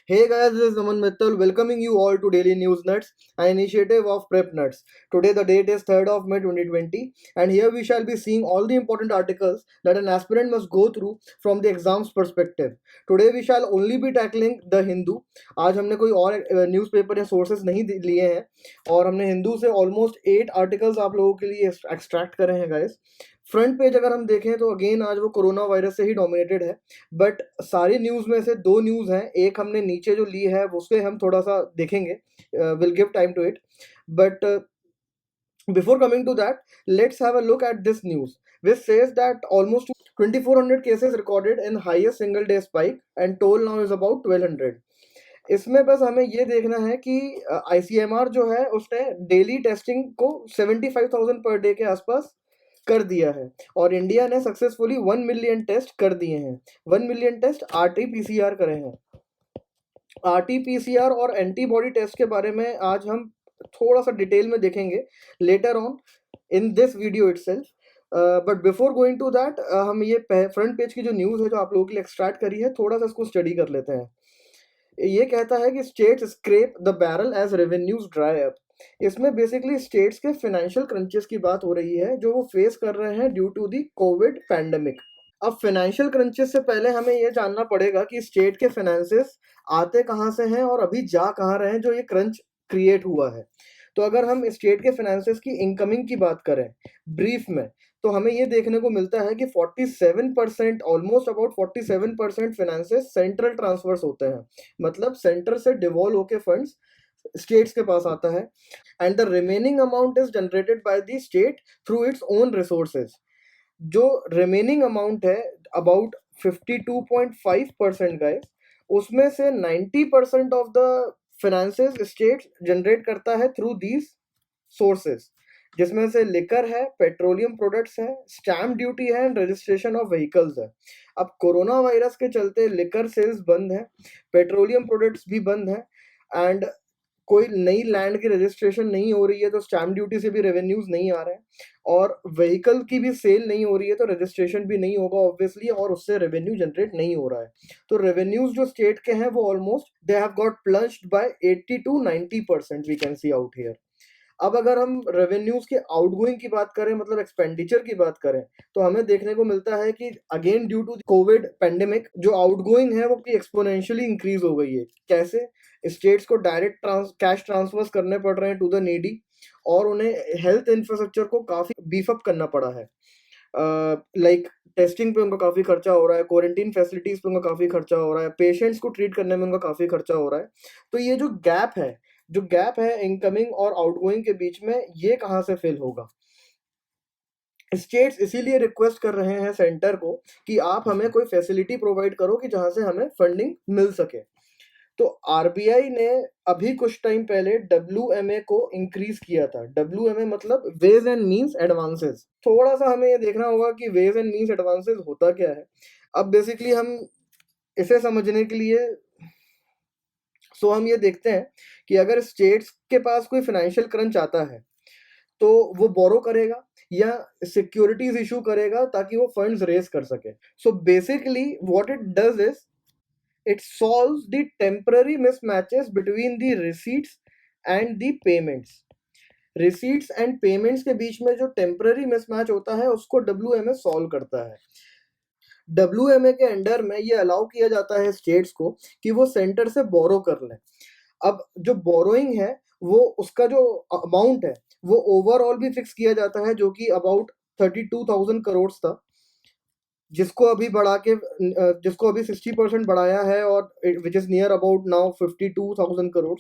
Hey guys, this is Naman Mittal welcoming you all to Daily News Nuts, an initiative of Prep Nuts. Today the date is 3rd of May 2020 and here we shall be seeing all the important articles that an aspirant must go through from the exam's perspective. Today we shall only be tackling The Hindu. आज हमने कोई और newspaper या sources नहीं लिए हैं और हमने हिंदू से ऑलमोस्ट 8 आर्टिकल्स आप लोगों के लिए एक्सट्रैक्ट करे हैं गाइस. फ्रंट पेज अगर हम देखें तो अगेन आज वो कोरोना वायरस से ही डोमिनेटेड है, बट सारी न्यूज़ में से दो न्यूज़ हैं. एक हमने नीचे जो ली है उसके हम थोड़ा सा देखेंगे, will give time to it. But before coming to that, let's have a look at this news which says that almost 2400 cases recorded in highest single day spike and toll now is about 1200. इसमें बस हमें ये देखना है कि ICMR जो है उसने डेली टेस्टिंग को 75,000 पर डे के आसपास कर दिया है और इंडिया ने सक्सेसफुली 1 मिलियन टेस्ट कर दिए हैं. 1 मिलियन टेस्ट RT-PCR करे हैं. RT-PCR और एंटीबॉडी टेस्ट के बारे में आज हम थोड़ा सा डिटेल में देखेंगे later on in this video itself. But before going to that हम ये फ्रंट पेज की जो न्यूज़ है जो आप लोगों के लिए एक्सट्रैक्ट करी है थोड़ा सा इसको स्टडी कर लेते हैं. ये कहता है कि states scrap the barrel as revenues dry up. इसमें बेसिकली स्टेट्स के फाइनेंशियल क्रंचेस की बात हो रही है जो वो फेस कर रहे हैं due to the Covid pandemic. अब फाइनेंशियल क्रंचेस से पहले हमें ये जानना पड़ेगा कि स्टेट के फाइनेंसेस आते कहाँ से हैं और अभी जा कहाँ रहे हैं जो ये क्रंच क्रिएट हुआ है. तो अगर हम स्टेट के फाइनेंसेस की इनकमिंग की बात करें ब्रीफ में, तो हमें ये देखने को मिलता है कि 47% almost about 47% finances central transfers होते हैं. मतलब सेंटर से डिवॉल्व होके फंड्स स्टेट्स के पास आता है and the remaining amount is generated by the state through its own resources. जो रिमेनिंग अमाउंट है अबाउट 52.5% गाइस, उसमें से 90% of the finances state generate करता है थ्रू दीज सोर्सेस, जिसमें से लिकर है, पेट्रोलियम प्रोडक्ट्स है, स्टैम्प ड्यूटी है एंड रजिस्ट्रेशन ऑफ व्हीकल्स है. अब कोरोना वायरस के चलते लिकर सेल्स बंद है, पेट्रोलियम प्रोडक्ट्स भी बंद है एंड कोई नई लैंड की रजिस्ट्रेशन नहीं हो रही है तो स्टैम्प ड्यूटी से भी रेवेन्यूज नहीं आ रहे हैं और व्हीकल की भी सेल नहीं हो रही है तो रजिस्ट्रेशन भी नहीं होगा ऑब्वियसली और उससे रेवेन्यू जनरेट नहीं हो रहा है. तो रेवेन्यूज जो स्टेट के हैं वो almost they have got plunged by 80 to 90% we can see out here. अब अगर हम रेवेन्यूज के आउटगोइंग की बात करें, मतलब एक्सपेंडिचर की बात करें, तो हमें देखने को मिलता है कि again due to Covid pandemic जो आउटगोइंग है वो एक्सपोनेंशियली इंक्रीज हो गई है. कैसे? स्टेट्स को डायरेक्ट कैश ट्रांसफर्स करने पड़ रहे हैं टू द नीडी और उन्हें हेल्थ इंफ्रास्ट्रक्चर को काफी बीफ अप करना पड़ा है. लाइक टेस्टिंग पे उनका काफी खर्चा हो रहा है, क्वारंटीन फैसिलिटीज पे उनका काफी खर्चा हो रहा है, पेशेंट्स को ट्रीट करने में उनका काफी खर्चा हो रहा है. तो ये जो गैप है इनकमिंग और आउटगोइंग के बीच में, ये कहाँ से फिल होगा? स्टेट्स इसीलिए रिक्वेस्ट कर रहे हैं सेंटर को कि आप हमें कोई फैसिलिटी प्रोवाइड करो कि जहां से हमें फंडिंग मिल सके. तो आरबीआई ने अभी कुछ टाइम पहले WMA को इंक्रीज किया था. WMA मतलब वेज एंड मीन्स एडवांसेस. थोड़ा सा हमें ये देखना होगा कि वेज एंड मीन्स एडवांसेस होता क्या है. अब बेसिकली हम इसे समझने के लिए हम ये देखते हैं कि अगर स्टेट्स के पास कोई फाइनेंशियल क्रंच आता है तो वो बोरो करेगा या सिक्योरिटीज इशू करेगा ताकि वो फंड्स रेज कर सके. So basically what it does is it solves the temporary mismatches between the receipts and the payments. receipts and payments के बीच में जो temporary mismatch होता है उसको WMA सॉल्व करता है. WMA के अंडर में ये अलाउ किया जाता है स्टेट्स को कि वो सेंटर से बोरो कर लें. अब जो बोरोइंग है वो उसका जो अमाउंट है वो ओवरऑल भी फिक्स किया जाता है जो कि अबाउट 32,000 करोड़ था, जिसको अभी 60% बढ़ाया है और which is near about now 52,000 crore.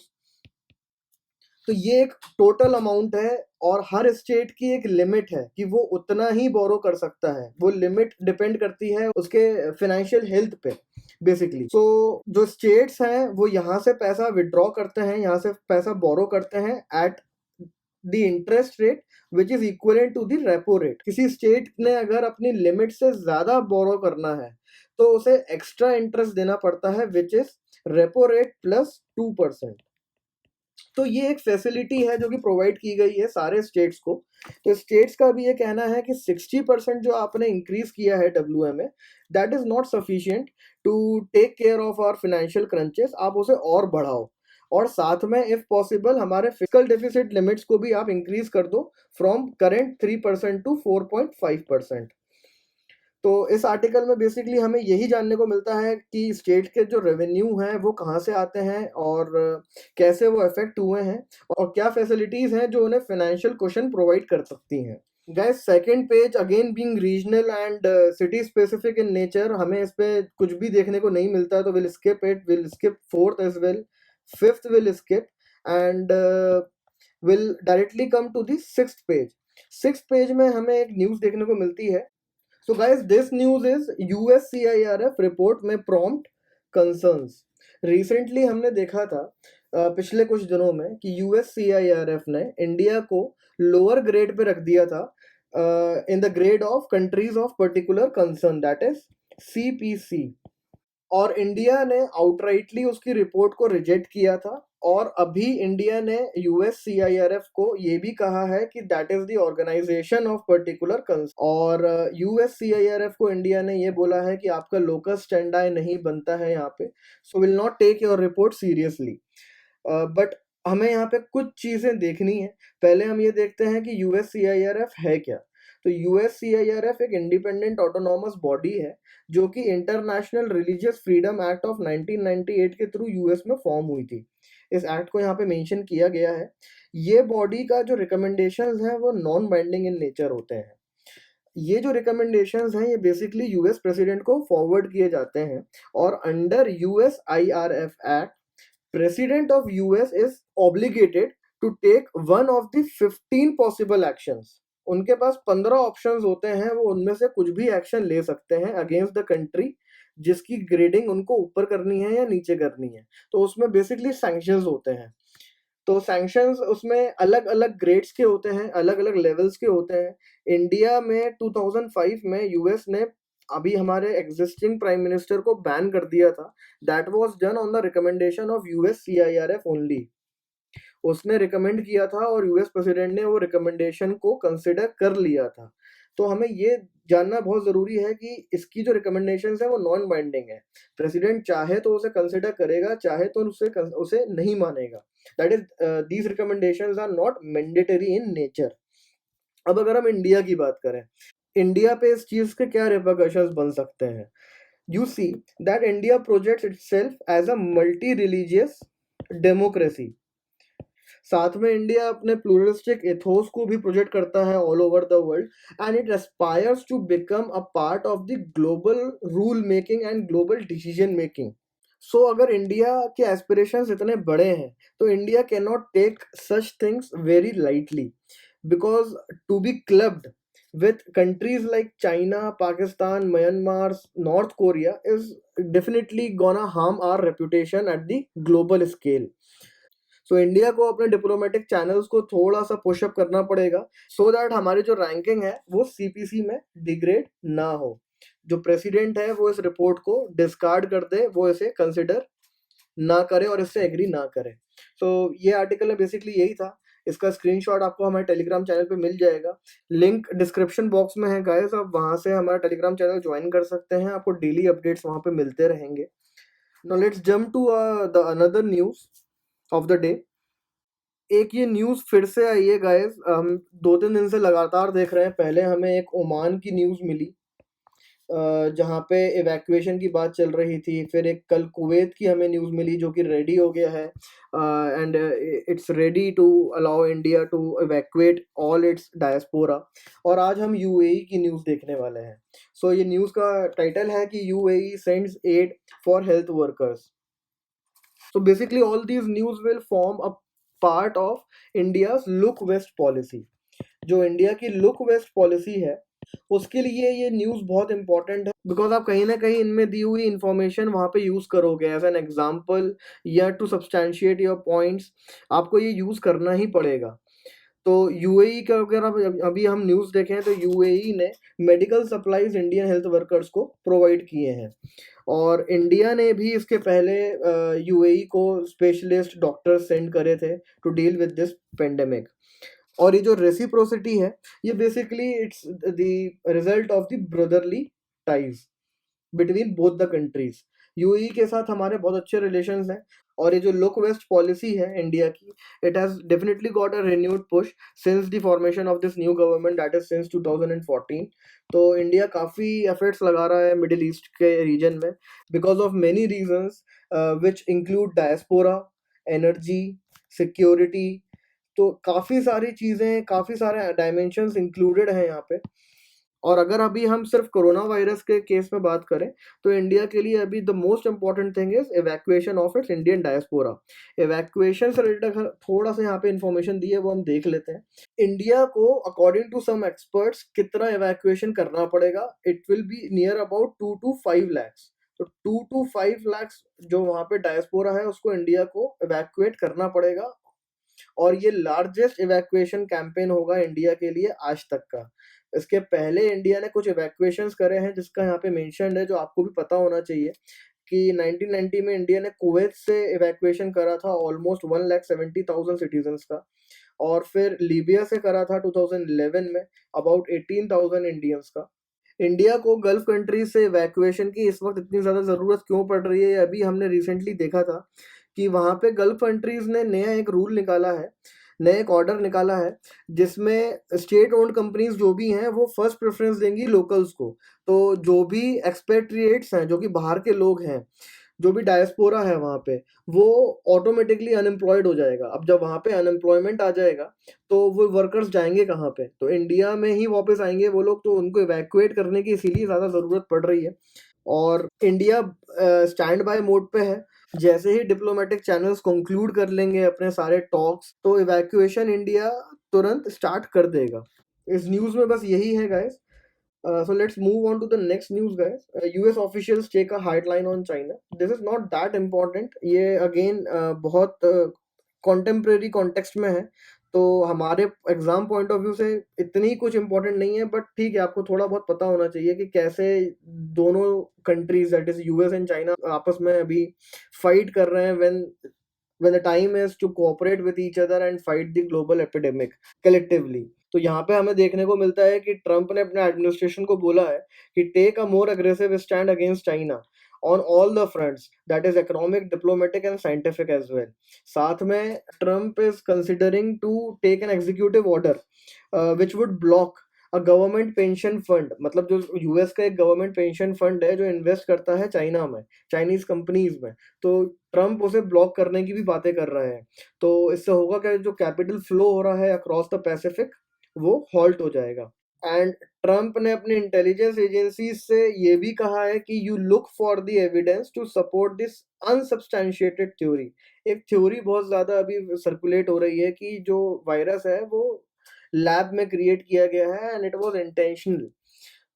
तो ये एक टोटल अमाउंट है और हर स्टेट की एक लिमिट है कि वो उतना ही बोरो कर सकता है. वो लिमिट डिपेंड करती है उसके फाइनेंशियल हेल्थ पे बेसिकली. सो जो स्टेट्स हैं वो यहाँ से पैसा विड्रॉ करते हैं, यहाँ से पैसा बोरो करते हैं at the interest rate which is equivalent to the repo rate. किसी स्टेट ने अगर अपनी लिमिट से ज्यादा बोरो करना है तो उसे एक्स्ट्रा इंटरेस्ट देना पड़ता है which is repo rate plus 2%. तो ये एक फैसिलिटी है जो कि प्रोवाइड की गई है सारे स्टेट्स को। तो स्टेट्स का भी ये कहना है कि 60% जो आपने इंक्रीज किया है WMA, that is not sufficient to take care of our financial crunches, आप उसे और बढ़ाओ। और साथ में इफ पॉसिबल हमारे फिजिकल डेफिसिट लिमिट्स को भी आप इंक्रीज कर दो फ्रॉम करेंट 3% टू 4.5%। तो इस आर्टिकल में बेसिकली हमें यही जानने को मिलता है कि स्टेट के जो रेवेन्यू हैं वो कहाँ से आते हैं और कैसे वो अफेक्ट हुए हैं और क्या फैसिलिटीज़ हैं जो उन्हें फाइनेंशियल क्वेश्चन प्रोवाइड कर सकती हैं। Guys second page again being regional and city specific in nature, हमें इस पे कुछ भी देखने को नहीं मिलता है, तो will skip it, will skip fourth as well, fifth will skip and will directly come to the sixth page. Sixth page में हमें एक न्यूज़ देखने को मिलती है। So guys, this news is USCIRF report में prompt concerns। Recently हमने देखा था पिछले कुछ दिनों में कि USCIRF ने इंडिया को लोअर ग्रेड पे रख दिया था in the grade of countries of particular concern, that is CPC। और इंडिया ने आउटराइटली उसकी रिपोर्ट को रिजेक्ट किया था और अभी इंडिया ने USCIRF को ये भी कहा है कि that is the organisation of particular concern. और USCIRF को इंडिया ने ये बोला है कि आपका लोकल स्टैंडाई नहीं बनता है यहाँ पे, so will not take your report seriously. But हमें यहाँ पे कुछ चीज़ें देखनी है। पहले हम ये देखते हैं कि USCIRF है क्या। तो USCIRF एक इंडिपेंडेंट ऑटोनॉमस बॉडी है जो कि international religious freedom act of 1998 के थ्रू यूएस में फॉर्म हुई थी। इस एक्ट को यहाँ पे मेंशन किया गया है। ये बॉडी का जो रिकमेंडेशंस हैं वो नॉन बाइंडिंग इन नेचर होते हैं। ये जो रिकमेंडेशंस हैं ये बेसिकली यूएस प्रेसिडेंट को फॉरवर्ड किए जाते हैं और under USIRF act President of US is obligated to take one of the 15 possible actions। उनके पास 15 ऑप्शंस होते हैं, वो उनमें से कुछ भी एक्शन ले सकते हैं अगेंस्ट द कंट्री जिसकी ग्रेडिंग उनको ऊपर करनी है या नीचे करनी है। तो उसमें बेसिकली सैंक्शंस होते हैं। तो सैंक्शंस उसमें अलग अलग ग्रेड्स के होते हैं, अलग अलग लेवल्स के होते हैं। इंडिया में 2005 में यूएस ने अभी हमारे एग्जिस्टिंग प्राइम मिनिस्टर को बैन कर दिया था। That was done on the recommendation of USCIRF only. उसने रिकमेंड किया था और यूएस प्रेसिडेंट ने वो रिकमेंडेशन को कंसिडर कर लिया था। तो हमें ये जानना बहुत ज़रूरी है कि इसकी जो रिकमेंडेशंस है वो नॉन बाइंडिंग है। प्रेसिडेंट चाहे तो उसे कंसिडर करेगा, चाहे तो उसे नहीं मानेगा। That is these recommendations are not mandatory in nature. अब अगर हम इंडिया की बात करें, इंडिया पे इस चीज़ के क्या रिपरकशंस बन सकते हैं। You see that India projects itself as a multi religious democracy. साथ में इंडिया अपने प्लूरलिस्टिक एथोस को भी प्रोजेक्ट करता है all over the world and it aspires to become a part of the global rule making and global decision making. So अगर India के aspirations इतने बड़े हैं तो India can not take such things very lightly, because to be clubbed with countries like China, Pakistan, Myanmar, North Korea is definitely gonna harm our reputation at the global scale। So India को अपने diplomatic channels को थोड़ा सा pushup करना पड़ेगा so that हमारी जो ranking है वो CPC में डिग्रेड ना हो। जो प्रेसिडेंट है वो इस रिपोर्ट को डिस्कार्ड कर दे, वो इसे कंसिडर ना करे और इससे एग्री ना करे। तो ये आर्टिकल में बेसिकली यही था। इसका स्क्रीनशॉट आपको हमारे टेलीग्राम चैनल पे मिल जाएगा, लिंक डिस्क्रिप्शन बॉक्स में है गाइस, आप वहां से हमारा टेलीग्राम चैनल ज्वाइन कर सकते हैं, आपको डेली अपडेट्स वहां पे मिलते रहेंगे। Now let's jump to the another news of the day. एक ये न्यूज़ फिर से आई है गाइस, हम 2-3 दिन से लगातार देख रहे हैं। पहले हमें एक ओमान की न्यूज़ मिली जहाँ पे इवैक्यूएशन की बात चल रही थी। फिर एक कल कुवैत की हमें न्यूज़ मिली जो कि रेडी हो गया है and it's ready to allow India to evacuate all its diaspora. और आज हम UAE की न्यूज़ देखने वाले हैं। सो ये न्यूज़ का टाइटल है कि UAE sends aid for health workers. So basically all these news will form a part of India's look west policy. जो इंडिया की लुक वेस्ट पॉलिसी है उसके लिए ये न्यूज़ बहुत इंपॉर्टेंट है, बिकॉज आप कहीं ना कहीं इनमें दी हुई इंफॉर्मेशन वहाँ पे यूज़ करोगे एज एन एग्जाम्पल या टू सब्सटैंशिएट योर पॉइंट्स, आपको ये यूज़ करना ही पड़ेगा। तो यूएई का अगर अभी हम न्यूज़ देखें तो यूएई ने medical supplies Indian health workers को प्रोवाइड किए हैं, और इंडिया ने भी इसके पहले यूएई को स्पेशलिस्ट डॉक्टर सेंड करे थे to deal with this pandemic. और ये जो रेसिप्रोसिटी है, ये basically it's the result of the brotherly ties between both the countries. UAE के साथ हमारे बहुत अच्छे रिलेशंस हैं, और ये जो लुक वेस्ट पॉलिसी है इंडिया की, it has definitely got a renewed push since the formation of this new government, that is since 2014। तो इंडिया काफ़ी एफर्ट्स लगा रहा है मिडिल ईस्ट के रीजन में, because of many reasons which include diaspora, energy, security. तो काफ़ी सारी चीज़ें, काफ़ी सारे डायमेंशंस इंक्लूडेड हैं यहाँ पे। और अगर अभी हम सिर्फ कोरोना वायरस के केस में बात करें, तो इंडिया के लिए अभी the most important thing is evacuation of its Indian diaspora. Evacuation से रिलेटेड अगर थोड़ा सा यहाँ पे इंफॉर्मेशन दी है वो हम देख लेते हैं। इंडिया को अकॉर्डिंग टू सम एक्सपर्ट्स कितना इवैक्यूएशन करना पड़ेगा, it will be near about 2 to 5 lakhs। तो 2 to 5 lakhs जो वहाँ पे डायस्पोरा है उसको इंडिया को इवैक्यूएट करना पड़ेगा, और ये लार्जेस्ट इवैक्यूएशन कैंपेन होगा इंडिया के लिए आज तक का। इसके पहले इंडिया ने कुछ इवैक्यूएशंस करे हैं जिसका यहाँ पे मेंशन्ड है, जो आपको भी पता होना चाहिए कि 1990 में इंडिया ने कुवैत से इवैक्यूएशन करा था ऑलमोस्ट 1,70,000 सिटीजन्स का, और फिर लीबिया से करा था 2011 में अबाउट 18,000 इंडियंस का। इंडिया को गल्फ कंट्रीज से इवैक्यूएशन की इस वक्त इतनी ज़्यादा ज़रूरत क्यों पड़ रही है, अभी हमने रिसेंटली देखा था कि वहाँ पे गल्फ कंट्रीज ने नया एक रूल निकाला है, नया एक ऑर्डर निकाला है, जिसमें स्टेट ओन्ड कंपनीज जो भी हैं वो फर्स्ट प्रेफरेंस देंगी लोकल्स को। तो जो भी एक्सपेट्रिएट्स हैं, जो कि बाहर के लोग हैं, जो भी डायस्पोरा है वहाँ पे, वो ऑटोमेटिकली अनएम्प्लॉयड हो जाएगा। अब जब वहाँ पे अनएम्प्लॉयमेंट आ जाएगा तो वो वर्कर्स जाएंगे कहाँ पे, तो इंडिया में ही वापस आएंगे वो लोग। तो उनको इवैक्यूएट करने की इसीलिए ज़्यादा ज़रूरत पड़ रही है, और इंडिया स्टैंड बाय मोड पे है। जैसे ही डिप्लोमेटिक चैनल्स कंक्लूड कर लेंगे अपने सारे टॉक्स, तो इवैक्यूएशन इंडिया तुरंत स्टार्ट कर देगा। इस न्यूज़ में बस यही है guys. So let's move on to the next news, guys. US officials take a hard line on China. This is not that important. ये again बहुत contemporary context में है, तो हमारे एग्जाम पॉइंट ऑफ व्यू से इतनी कुछ इम्पोर्टेंट नहीं है, बट ठीक है, आपको थोड़ा बहुत पता होना चाहिए कि कैसे दोनों countries that is US and China आपस में अभी फाइट कर रहे हैं when the time is to cooperate with each other and fight the global epidemic collectively। तो यहाँ पे हमें देखने को मिलता है कि ट्रम्प ने अपने एडमिनिस्ट्रेशन को बोला है कि take a more aggressive stand against China on all the fronts, that is economic, diplomatic and scientific as well. साथ में Trump is considering to take an executive order which would block a government pension fund. मतलब जो US का एक government pension fund है जो invest करता है चाइना में, चाइनीज कंपनीज में, तो ट्रम्प उसे ब्लॉक करने की भी बातें कर रहे हैं। तो इससे होगा क्या, जो कैपिटल फ्लो हो रहा है अक्रॉस द पैसिफिक वो हॉल्ट हो जाएगा। एंड ट्रम्प ने अपने इंटेलिजेंस एजेंसी से ये भी कहा है कि you look for the evidence to support this unsubstantiated theory. एक थ्योरी बहुत ज़्यादा अभी सर्कुलेट हो रही है कि जो वायरस है वो लैब में क्रिएट किया गया है एंड इट वाज इंटेंशनल।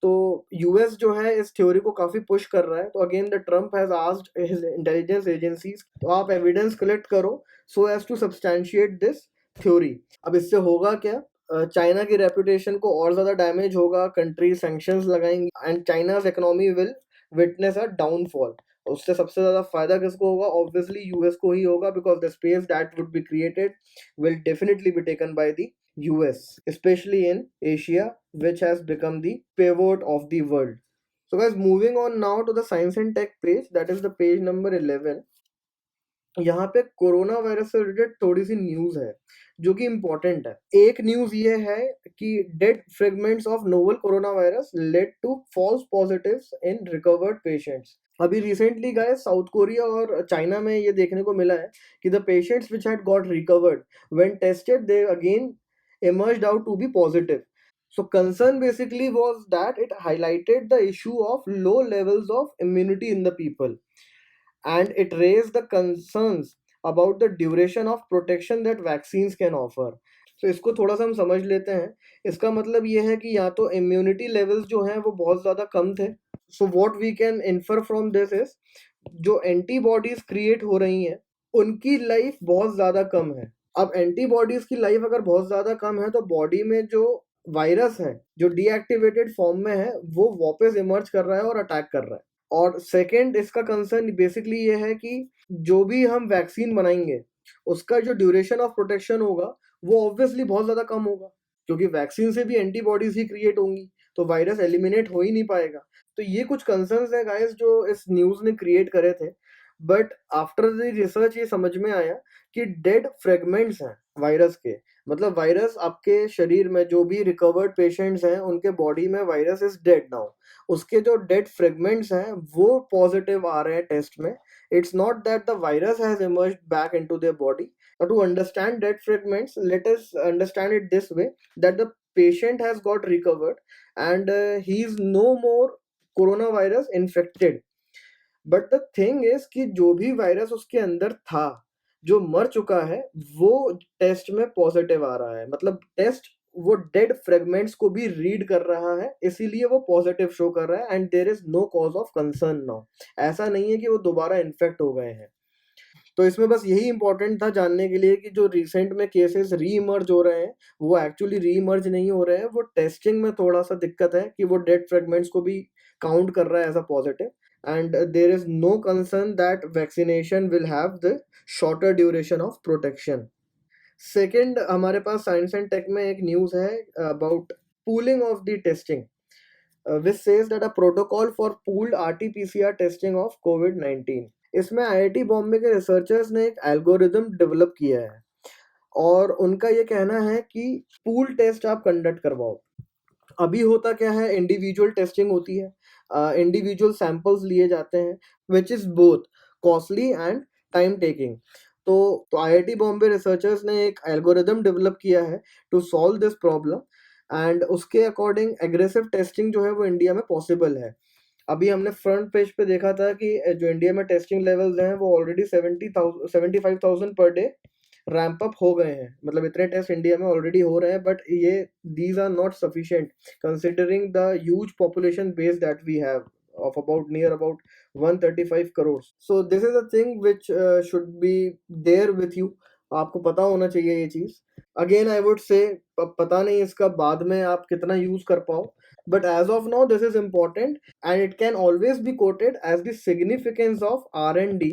तो यूएस जो है इस थ्योरी को काफी पुश कर रहा है। तो again the Trump has asked his intelligence agencies, तो आप एविडेंस कलेक्ट करो so as to substantiate this theory. अब इससे होगा क्या, चाइना की रेपुटेशन को और ज्यादा डैमेज होगा, कंट्री सैंक्शंस लगाएंगी and China's economy will witness a downfall. उससे सबसे ज्यादा फायदा किसको होगा, ऑब्वियसली यूएस को ही होगा, because the space that would be created will definitely be taken by the US, especially in Asia, which has become the pivot of the world. So guys, moving on now to the science and tech page, that is the page number 11। यहाँ पे corona virus से related थोड़ी सी news है जो कि important है। एक news ये है कि dead fragments of novel corona virus led to false positives in recovered patients. अभी रिसेंटली गाइस साउथ कोरिया और चाइना में ये देखने को मिला है कि the patients which had got recovered when tested they again emerged out to be positive। So concern basically was that it highlighted the issue of low levels of immunity in the people, and it raised the concerns about the duration of protection that vaccines can offer। So इसको थोड़ा सा हम समझ लेते हैं। इसका मतलब ये है कि या तो इम्यूनिटी लेवल्स जो हैं वो बहुत ज़्यादा कम थे। So what we can infer from this is, जो एंटीबॉडीज क्रिएट हो रही हैं उनकी लाइफ बहुत ज़्यादा कम है अब एंटीबॉडीज की लाइफ अगर बहुत ज्यादा कम है तो बॉडी में जो वायरस है जो डीएक्टिवेटेड फॉर्म में है वो वापस इमर्ज कर रहा है और अटैक कर रहा है। और सेकंड इसका कंसर्न बेसिकली ये है कि जो भी हम वैक्सीन बनाएंगे उसका जो ड्यूरेशन ऑफ प्रोटेक्शन होगा वो ऑब्वियसली बहुत ज़्यादा कम होगा, क्योंकि वैक्सीन से भी एंटीबॉडीज ही क्रिएट होंगी, तो वायरस एलिमिनेट हो ही नहीं पाएगा। तो ये कुछ कंसर्न्स हैं गाइस जो इस न्यूज़ ने क्रिएट करे थे। बट आफ्टर द रिसर्च ये समझ में आया कि डेड फ्रेगमेंट्स हैं वायरस के, मतलब वायरस आपके शरीर में जो भी रिकवर्ड पेशेंट्स हैं उनके बॉडी में वायरस इज डेड नाउ, उसके जो डेड फ्रेगमेंट्स हैं वो पॉजिटिव आ रहे हैं टेस्ट में। It's not that the virus has emerged back into their body. To understand dead fragments, let us understand it this way, that the patient has got recovered and he is no more coronavirus infected, but the thing is कि जो भी virus उसके अंदर था जो मर चुका है वो टेस्ट में पॉजिटिव आ रहा है, मतलब टेस्ट वो डेड फ्रेगमेंट्स को भी रीड कर रहा है, इसीलिए वो पॉजिटिव शो कर रहा है and there is no cause of concern now. ऐसा नहीं है कि वो दोबारा इन्फेक्ट हो गए हैं। तो इसमें बस यही इंपॉर्टेंट था जानने के लिए कि जो रिसेंट में केसेस री इमर्ज हो रहे हैं वो एक्चुअली री इमर्ज नहीं हो रहे हैं, वो टेस्टिंग में थोड़ा सा दिक्कत है कि वो डेड फ्रेगमेंट्स को भी काउंट कर रहा है as a positive. and there is no concern that vaccination will have the shorter duration of protection. Second, हमारे पास साइंस एंड टेक में एक न्यूज़ है about pooling of the testing, which says that a protocol for pooled RT-PCR testing of COVID-19। इसमें IIT Bombay के researchers ने एक algorithm develop किया है और उनका ये कहना है कि पूल टेस्ट आप कंडक्ट करवाओ। अभी होता क्या है, इंडिविजुअल टेस्टिंग होती है, इंडिविजुअल सैंपल्स लिए जाते हैं which is both costly and time taking. तो आईआईटी बॉम्बे रिसर्चर्स ने एक एल्गोरिदम डेवलप किया है to solve this problem and उसके अकॉर्डिंग एग्रेसिव टेस्टिंग जो है वो इंडिया में पॉसिबल है। अभी हमने फ्रंट पेज पे देखा था कि जो इंडिया में टेस्टिंग लेवल्स हैं वो already 75,000 per day ramp up हो गए हैं, मतलब इतने टेस्ट इंडिया में ऑलरेडी हो रहे हैं, बट ये these are not sufficient considering the huge population base that we have of about near about 135 crores. So this is a thing which should be there with you. आपको पता होना चाहिए ये चीज। अगेन आई वुड से पता नहीं इसका बाद में आप कितना यूज कर पाओ, but as of now this is important and it can always be quoted as the significance of R&D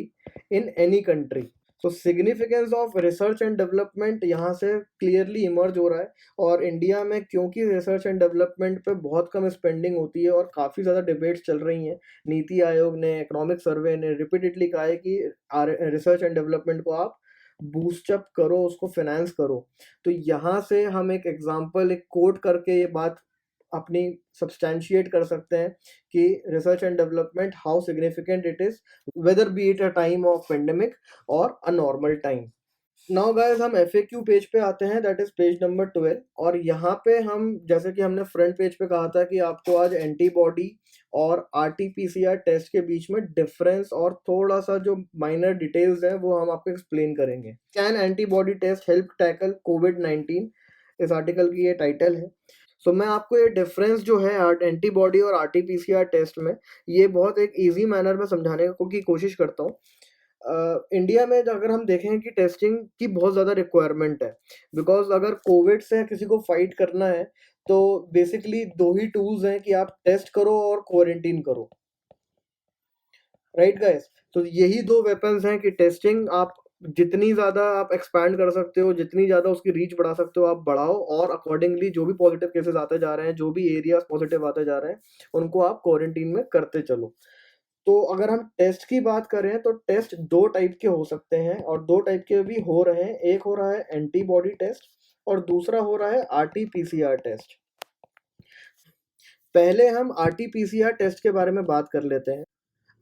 in any country. तो significance of research and development यहाँ से क्लियरली इमर्ज हो रहा है। और इंडिया में क्योंकि रिसर्च एंड डेवलपमेंट पे बहुत कम स्पेंडिंग होती है और काफ़ी ज़्यादा डिबेट्स चल रही हैं, नीति आयोग ने, इकोनॉमिक सर्वे ने रिपीटेडली कहा है कि रिसर्च एंड डेवलपमेंट को आप बूस्टअप करो, उसको फाइनेंस करो। तो यहाँ से हम एक एग्जांपल, एक कोट करके ये बात अपनी सब्सटैंशिएट कर सकते हैं कि research and development how significant it is, whether be it a time of pandemic or a normal time. Now guys हम FAQ पेज पे आते हैं, दैट इज पेज नंबर 12। और यहाँ पे हम, जैसे कि हमने फ्रंट पेज पे कहा था कि आपको आज एंटीबॉडी और RT-PCR टेस्ट के बीच में डिफरेंस और थोड़ा सा जो माइनर डिटेल्स हैं वो हम आपको एक्सप्लेन करेंगे। Can antibody test help tackle कोविड-19, इस आर्टिकल की ये टाइटल है। सो मैं आपको ये डिफरेंस जो है एंटीबॉडी और RT-PCR टेस्ट में, ये बहुत एक ईजी मैनर में समझाने की कोशिश करता हूँ। इंडिया में अगर हम देखें कि टेस्टिंग की बहुत ज़्यादा रिक्वायरमेंट है, बिकॉज अगर कोविड से किसी को फाइट करना है तो बेसिकली दो ही टूल्स हैं कि आप टेस्ट करो और क्वारंटीन करो, राइट गाइस। तो यही दो वेपन्स हैं कि टेस्टिंग आप जितनी ज़्यादा आप एक्सपैंड कर सकते हो, जितनी ज़्यादा उसकी रीच बढ़ा सकते हो आप बढ़ाओ, और अकॉर्डिंगली जो भी पॉजिटिव केसेस आते जा रहे हैं, जो भी एरियाज पॉजिटिव आते जा रहे हैं, उनको आप क्वारंटीन में करते चलो। तो अगर हम टेस्ट की बात करें तो टेस्ट दो टाइप के हो सकते हैं और दो टाइप के भी हो रहे हैं। एक हो रहा है एंटीबॉडी टेस्ट और दूसरा हो रहा है RT-PCR टेस्ट। पहले हम RT-PCR टेस्ट के बारे में बात कर लेते हैं।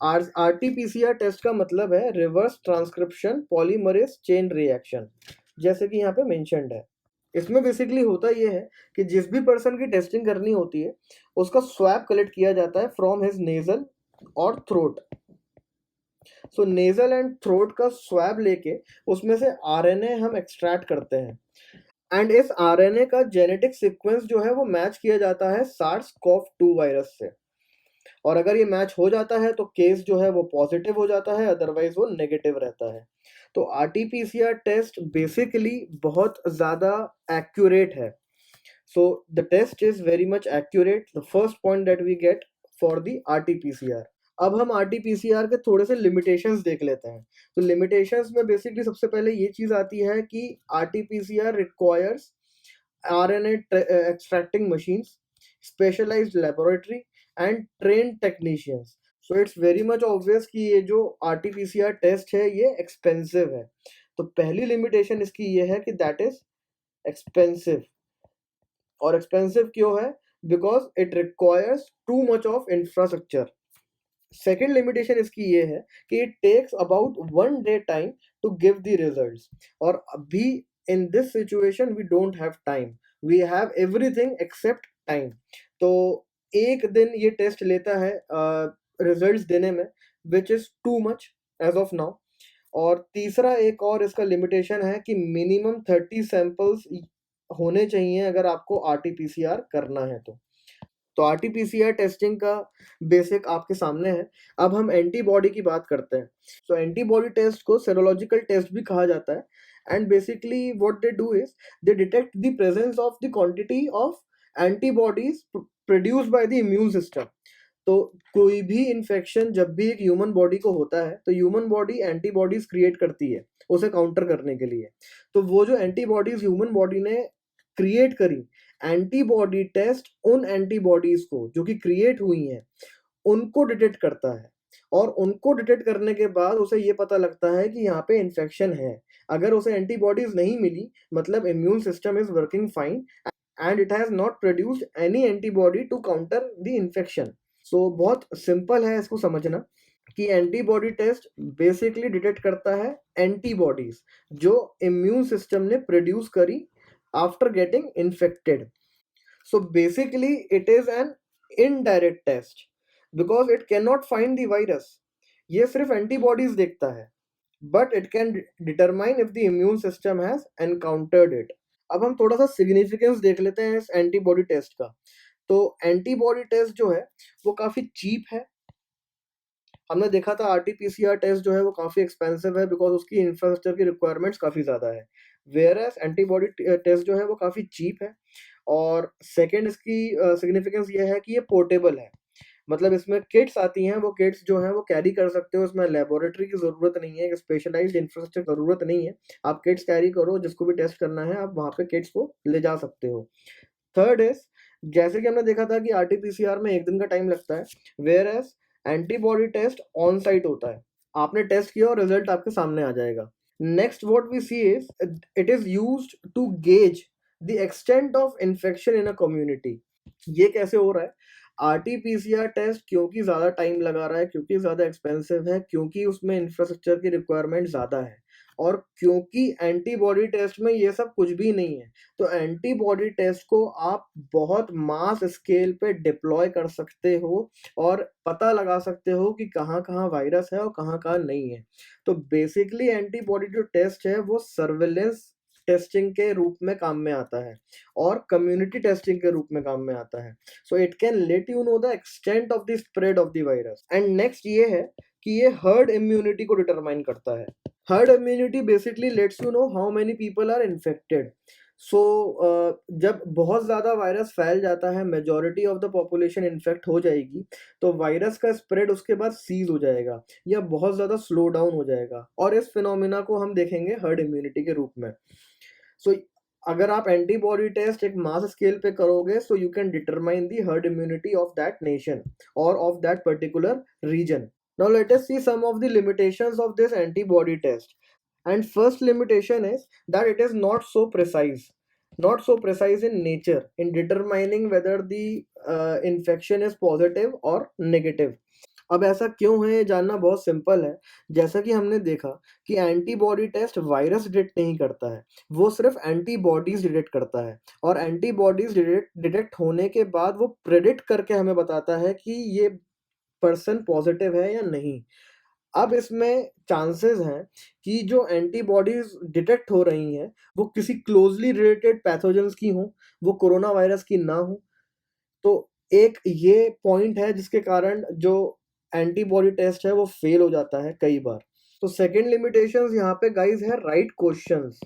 RT-PCR टेस्ट का मतलब है reverse transcription polymerase chain reaction, जैसे कि यहाँ पे मेंशन्ड है। इसमें बेसिकली होता ये है कि जिस भी पर्सन की टेस्टिंग करनी होती है उसका स्वैब कलेक्ट किया जाता है फ्रॉम हिज नेजल और throat. So nasal and throat का स्वैब लेके उसमें से RNA हम एक्सट्रैक्ट करते हैं एंड इस RNA का जेनेटिक सीक्वेंस जो है वो मैच किया जाता है SARS-CoV-2 वायरस से। और अगर ये मैच हो जाता है तो केस जो है वो पॉजिटिव हो जाता है, अदरवाइज वो नेगेटिव रहता है। तो आरटीपीसीआर टेस्ट बेसिकली बहुत ज़्यादा एक्यूरेट है। So the test is very much accurate. The first point that we get for the RT-PCR. अब हम RT-PCR के थोड़े से लिमिटेशंस देख लेते हैं। तो लिमिटेशंस में बेसिकली सबसे पहले ये चीज़ आती है कि RT-PCR requires RNA extracting machines, specialized laboratory and trained technicians. So it's very much obvious कि ये जो RT-PCR टेस्ट है ये एक्सपेंसिव है। तो पहली लिमिटेशन इसकी ये है कि दैट इज एक्सपेंसिव। और एक्सपेंसिव क्यों है? Because it requires too much of infrastructure. Second limitation इसकी ये है कि it takes about 1 day time to give the results. और अभी in this situation we don't have time, we have everything except time. तो एक दिन ये टेस्ट लेता है रिजल्ट्स देने में, which is too much as of now. और तीसरा एक और इसका लिमिटेशन है कि मिनिमम 30 सैंपल्स होने चाहिए अगर आपको आरटीपीसीआर करना है तो आरटीपीसीआर टेस्टिंग का बेसिक आपके सामने है। अब हम एंटीबॉडी की बात करते हैं। सो एंटीबॉडी टेस्ट को सेरोलॉजिकल टेस्ट भी कहा जाता है। And basically what they do is they detect the presence of the quantity of antibodies produced by the immune system. तो कोई भी इन्फेक्शन जब भी एक ह्यूमन बॉडी को होता है तो ह्यूमन बॉडी एंटीबॉडीज क्रिएट करती है उसे काउंटर करने के लिए। तो वो जो एंटीबॉडीज ह्यूमन बॉडी ने क्रिएट करी, एंटीबॉडी टेस्ट उन एंटीबॉडीज को जो कि क्रिएट हुई हैं उनको डिटेक्ट करता है। और उनको डिटेक्ट करने के बाद उसे ये पता लगता है कि यहाँ पे इन्फेक्शन है। अगर उसे एंटीबॉडीज नहीं मिली मतलब immune system is working fine and it has not produced any antibody to counter the infection. So बहुत सिंपल है इसको समझना कि एंटीबॉडी टेस्ट बेसिकली डिटेक्ट करता है एंटीबॉडीज जो इम्यून सिस्टम ने प्रोड्यूस करी after getting infected. So basically it is an indirect test because it can not find the virus. ये सिर्फ एंटीबॉडीज देखता है but it can determine if the immune system has encountered it. अब हम थोड़ा सा सिग्निफिकेंस देख लेते हैं इस एंटीबॉडी टेस्ट का। तो एंटीबॉडी टेस्ट जो है वो काफ़ी चीप है। हमने देखा था आरटीपीसीआर टेस्ट जो है वो काफ़ी एक्सपेंसिव है बिकॉज उसकी इंफ्रास्ट्रक्चर की रिक्वायरमेंट्स काफ़ी ज़्यादा है। वेयर एज एंटीबॉडी टेस्ट जो है वो काफ़ी चीप है। और सेकेंड इसकी सिग्निफिकेंस ये है कि ये पोर्टेबल है। मतलब इसमें किट्स आती हैं, वो किट्स जो हैं वो कैरी कर सकते हो। इसमें लेबोरेटरी की ज़रूरत नहीं है, स्पेशलाइज्ड इंफ्रास्ट्रक्चर ज़रूरत नहीं है। आप किट्स कैरी करो, जिसको भी टेस्ट करना है आप वहाँ पे किट्स को ले जा सकते हो। थर्ड इज जैसे कि हमने देखा था कि आरटीपीसीआर में 1 दिन का टाइम लगता है, whereas antibody test on site होता है। आपने टेस्ट किया और रिजल्ट आपके सामने आ जाएगा। Next what we see is it is used to gauge the extent of infection in a community. ये कैसे हो रहा है? आरटीपीसीआर टेस्ट क्योंकि ज़्यादा टाइम लगा रहा है, क्योंकि ज़्यादा एक्सपेंसिव है, क्योंकि उसमें इंफ्रास्ट्रक्चर की रिक्वायरमेंट ज़्यादा है और क्योंकि एंटीबॉडी टेस्ट में ये सब कुछ भी नहीं है। तो एंटीबॉडी टेस्ट को आप बहुत मास स्केल पे डिप्लॉय कर सकते हो और पता लगा सकते हो कि कहाँ-कहाँ वायरस है और कहाँ-कहाँ नहीं है। तो बेसिकली एंटीबॉडी जो टेस्ट है वो सर्विलेंस टेस्टिंग के रूप में काम में आता है और कम्युनिटी टेस्टिंग के रूप में काम में आता है। So it can let you know the extent of the spread of the virus. And next ये है कि ये हर्ड इम्यूनिटी को डिटरमाइन करता है। Herd immunity basically lets you know how many people are infected. So जब बहुत ज़्यादा वायरस फैल जाता है, majority of the population infect हो जाएगी, तो वायरस का स्प्रेड उसके बाद सीज हो जाएगा या बहुत ज़्यादा स्लो डाउन हो जाएगा और इस फिनोमिना को हम देखेंगे हर्ड इम्यूनिटी के रूप में। सो अगर आप एंटीबॉडी टेस्ट एक मास स्केल पे करोगे so you can determine the herd immunity of that nation or of that particular region. Now let us see some of the limitations of this antibody test. And first limitation is that it is not so precise. Not so precise in nature in determining whether the infection is positive or negative. अब ऐसा क्यों है ये जानना बहुत simple है। जैसा कि हमने देखा कि एंटीबॉडी टेस्ट वायरस डिटेक्ट नहीं करता है, वो सिर्फ एंटीबॉडीज डिटेक्ट करता है और एंटीबॉडीज डिटेक्ट होने के बाद वो प्रेडिक्ट करके हमें बताता है कि ये पर्सन पॉजिटिव है या नहीं। अब इसमें चांसेस हैं कि जो एंटीबॉडीज डिटेक्ट हो रही हैं वो किसी क्लोजली रिलेटेड पैथोजेंस की हों, वो कोरोना वायरस की ना हो। तो एक ये पॉइंट है जिसके कारण जो एंटीबॉडी टेस्ट है वो फेल हो जाता है कई बार। तो सेकंड लिमिटेशंस यहाँ पे गाइस है राइट क्वेश्चंस।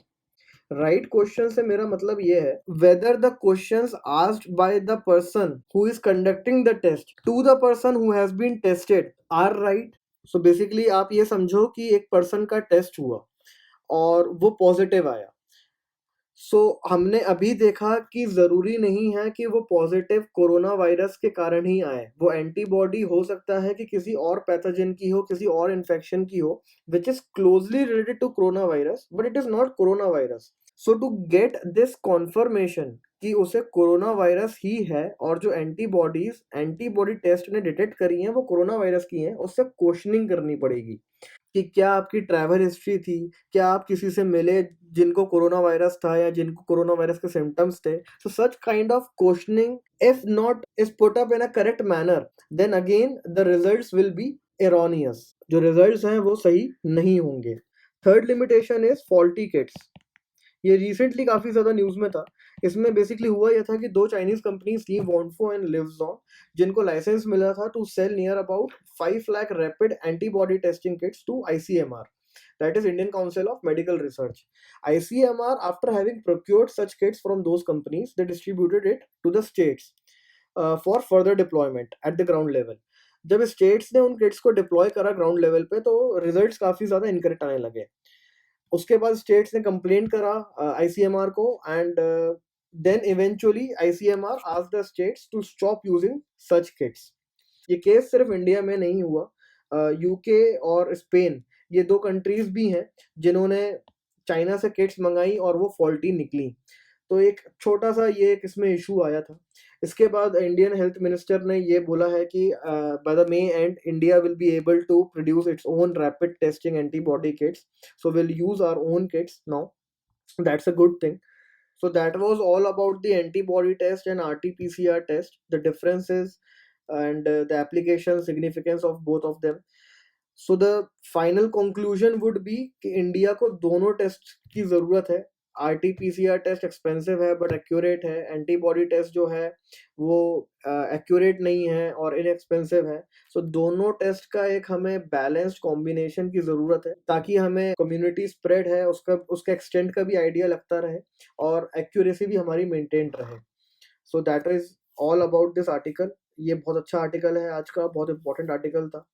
राइट क्वेश्चन से मेरा मतलब ये है whether the questions asked by the person who is conducting the test to the person who has been tested are right. So basically आप ये समझो कि एक पर्सन का टेस्ट हुआ और वो पॉजिटिव आया। सो हमने अभी देखा कि ज़रूरी नहीं है कि वो पॉजिटिव कोरोना वायरस के कारण ही आए। वो एंटीबॉडी हो सकता है कि किसी और पैथोजन की हो, किसी और इन्फेक्शन की हो, which is closely related to corona virus, but it is not corona virus. So to get this confirmation कि उसे कोरोना वायरस ही है और जो एंटीबॉडी टेस्ट ने डिटेक्ट करी हैं वो कोरोना वायरस की हैं, उससे क्वेश्चनिंग करनी पड़ेगी कि क्या आपकी ट्रैवल हिस्ट्री थी, क्या आप किसी से मिले जिनको कोरोना वायरस था या जिनको कोरोना वायरस के सिम्टम्स थे। So such kind of questioning if not is put up in a correct manner, then again the results will be erroneous. जो रिजल्ट्स हैं वो सही नहीं होंगे। Third limitation is faulty kits. ये रिसेंटली काफी ज्यादा न्यूज में था। इसमें बेसिकली हुआ यह था कि दो चाइनीज कंपनीज थी, वॉन्फो एंड लिवजॉन, जिनको लाइसेंस मिला था to sell near about 5 lakh rapid antibody testing kits to ICMR, that is Indian Council of Medical Research. ICMR, after having procured such kits from those companies, they distributed it to the states for further deployment at the ground level. जब states ने उन kits को deploy करा ground level पे तो results काफी ज्यादा incorrect आने लगे। उसके बाद स्टेट्स ने कंप्लेंट करा ICMR को, and then eventually ICMR asked the states to stop using such kits. ये केस सिर्फ इंडिया में नहीं हुआ, यूके और स्पेन ये दो कंट्रीज भी हैं जिन्होंने चाइना से किट्स मंगाई और वो फॉल्टी निकली। तो एक छोटा सा ये एक इसमें इशू आया था। इसके बाद इंडियन हेल्थ मिनिस्टर ने ये बोला है कि by the May end India will be able to produce its own rapid testing antibody kits, so will use our own kits now. That's a good thing. So that was all about the antibody test and RT-PCR test, the differences and the application significance of both of them. So the final conclusion would be कि India को दोनों test की ज़रूरत है। RT-PCR test expensive है but accurate है, antibody test जो है वो एक्यूरेट नहीं है और इनएक्सपेंसिव है। सो दोनों टेस्ट का एक हमें बैलेंस्ड कॉम्बिनेशन की ज़रूरत है ताकि हमें कम्युनिटी स्प्रेड है उसका एक्सटेंट का भी आइडिया लगता रहे और एक्यूरेसी भी हमारी मेंटेन रहे। So that is all about this article. ये बहुत अच्छा आर्टिकल है आज का, बहुत इंपॉर्टेंट आर्टिकल था।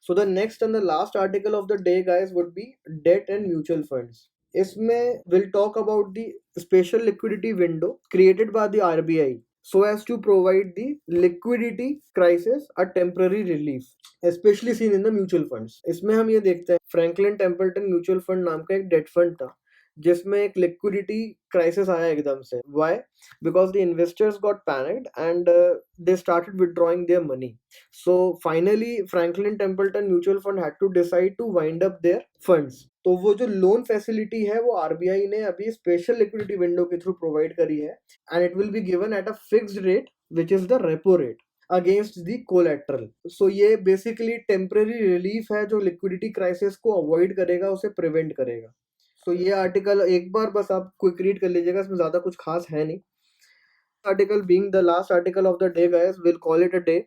So the next and the last article of the day, guys, would be debt and mutual funds. इसमें we'll talk about the special liquidity window created by the RBI so as to provide the liquidity crisis a temporary relief, especially seen in the mutual funds. इसमें हम ये देखते हैं Franklin Templeton mutual fund नाम का एक date fund था जिसमें एक लिक्विडिटी क्राइसिस आया एकदम से। Why? Because the investors got panicked and they started withdrawing their money. So finally Franklin Templeton mutual fund had to decide to wind up their funds. तो वो जो लोन फैसिलिटी है वो आरबीआई ने अभी स्पेशल लिक्विडिटी विंडो के through provide करी है and it will be given at a fixed rate which is the repo rate against the collateral. So ये बेसिकली टेम्पररी रिलीफ है जो लिक्विडिटी क्राइसिस को अवॉइड करेगा, उसे प्रिवेंट करेगा। सो ये आर्टिकल एक बार बस आप क्विक रीड कर लीजिएगा, इसमें ज़्यादा कुछ खास है नहीं। Article being the last article of the day, guys, we'll call it a day.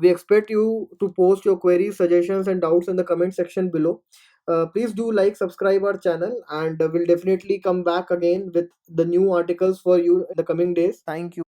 We expect you to post your queries, suggestions and doubts in the comment section below. Please do like, subscribe our channel, and we'll definitely come back again with the new articles for you in the coming days. Thank you.